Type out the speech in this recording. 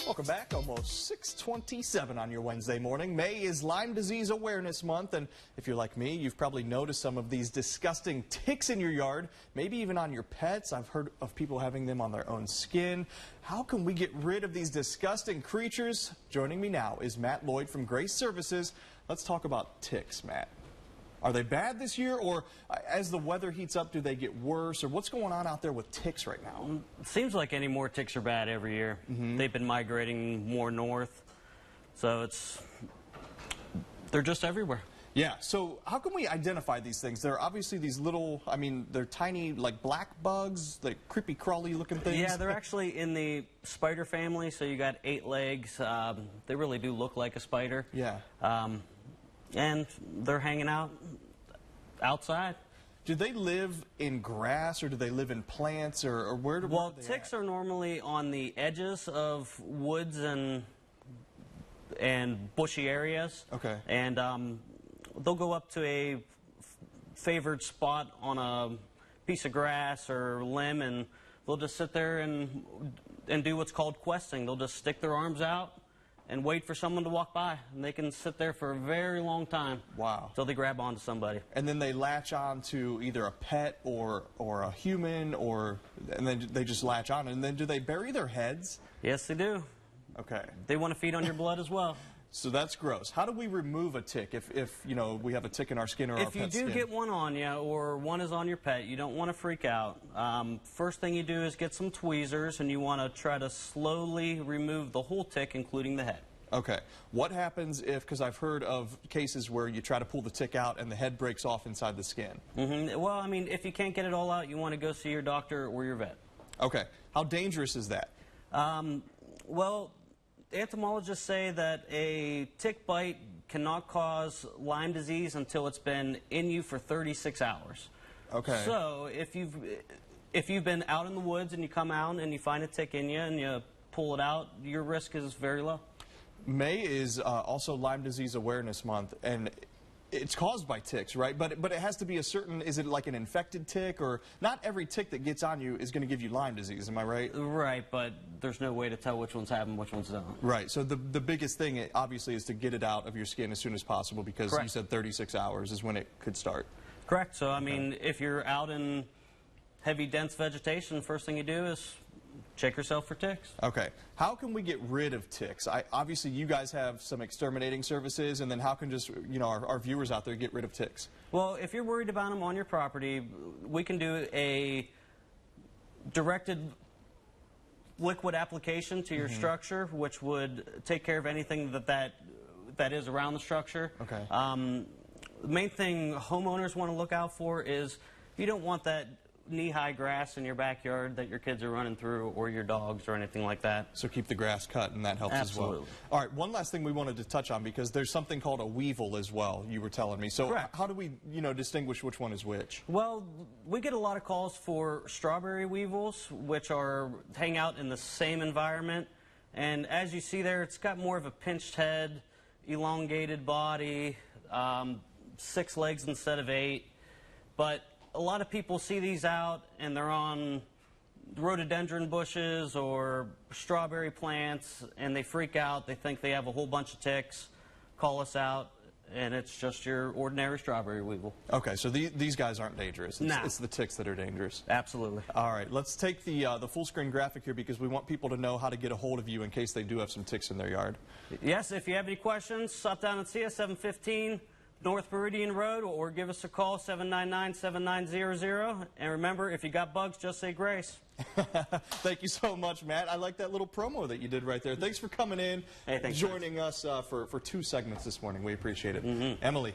Welcome back. Almost 6:27 on your Wednesday morning. May is Lyme Disease Awareness Month, and if you're like me, you've probably noticed some of these disgusting ticks in your yard, maybe even on your pets. I've heard of people having them on their own skin. How can we get rid of these disgusting creatures? Joining me now is Matt Lloyd from Grace Services. Let's talk about ticks, Matt. Are they bad this year, or as the weather heats up, do they get worse, or what's going on out there with ticks right now? It seems like any more ticks are bad every year. They've been migrating more north, so they're just everywhere. Yeah, so how can we identify these things? They're obviously these little, they're tiny, like black bugs, like creepy crawly looking things. Yeah, they're actually in the spider family, so you got 8 legs. They really do look like a spider. Yeah. And they're hanging out outside. Do they live in grass, or do they live in plants, or where do Well, ticks are normally on the edges of woods and bushy areas. Okay. And they'll go up to a favored spot on a piece of grass or limb, and they'll just sit there and do what's called questing. They'll just stick their arms out and wait for someone to walk by, and they can sit there for a very long time. Wow. Until they grab onto somebody. And then they latch on to either a pet or a human, and then they just latch on. And then do they bury their heads? Yes, they do. Okay. They want to feed on your blood as well. So that's gross. How do we remove a tick if we have a tick in our skin or our pet's skin? If you do get one on you, or one is on your pet, you don't want to freak out. First thing you do is get some tweezers, and you want to try to slowly remove the whole tick, including the head. Okay. What happens because I've heard of cases where you try to pull the tick out and the head breaks off inside the skin? Well, if you can't get it all out, you want to go see your doctor or your vet. Okay. How dangerous is that? Well, entomologists say that a tick bite cannot cause Lyme disease until it's been in you for 36 hours. Okay. So if you've been out in the woods and you come out and you find a tick in you and you pull it out, your risk is very low. May is also Lyme Disease Awareness Month, and it's caused by ticks, right? But it has to be a certain, is it like an infected tick, or not every tick that gets on you is going to give you Lyme disease, am I right? Right, but there's no way to tell which ones have them, which ones don't. Right, so the biggest thing obviously is to get it out of your skin as soon as possible, because Correct. You said 36 hours is when it could start. Correct, so if you're out in heavy dense vegetation, the first thing you do is check yourself for ticks. Okay. How can we get rid of ticks? Obviously, you guys have some exterminating services, and then how can just, our viewers out there get rid of ticks? Well, if you're worried about them on your property, we can do a directed liquid application to your structure, which would take care of anything that is around the structure. Okay. The main thing homeowners want to look out for is you don't want that knee-high grass in your backyard that your kids are running through, or your dogs or anything like that. So keep the grass cut, and that helps Absolutely. as well. All right, one last thing we wanted to touch on, because there's something called a weevil as well, you were telling me. So Correct. How do we, distinguish which one is which? Well, we get a lot of calls for strawberry weevils, which hang out in the same environment. And as you see there, it's got more of a pinched head, elongated body, 6 legs instead of 8. But a lot of people see these out, and they're on rhododendron bushes or strawberry plants, and they freak out. They think they have a whole bunch of ticks, call us out, and it's just your ordinary strawberry weevil. Okay, so these guys aren't dangerous. No. It's the ticks that are dangerous. Absolutely. All right, let's take the full screen graphic here, because we want people to know how to get a hold of you in case they do have some ticks in their yard. Yes, if you have any questions, stop down and see us, 715 North Meridian Road, or give us a call, 799-7900. And remember, if you got bugs, just say grace. Thank you so much, Matt. I like that little promo that you did right there. Thanks for coming in, Hey, thanks, joining us for 2 segments this morning. We appreciate it. Emily.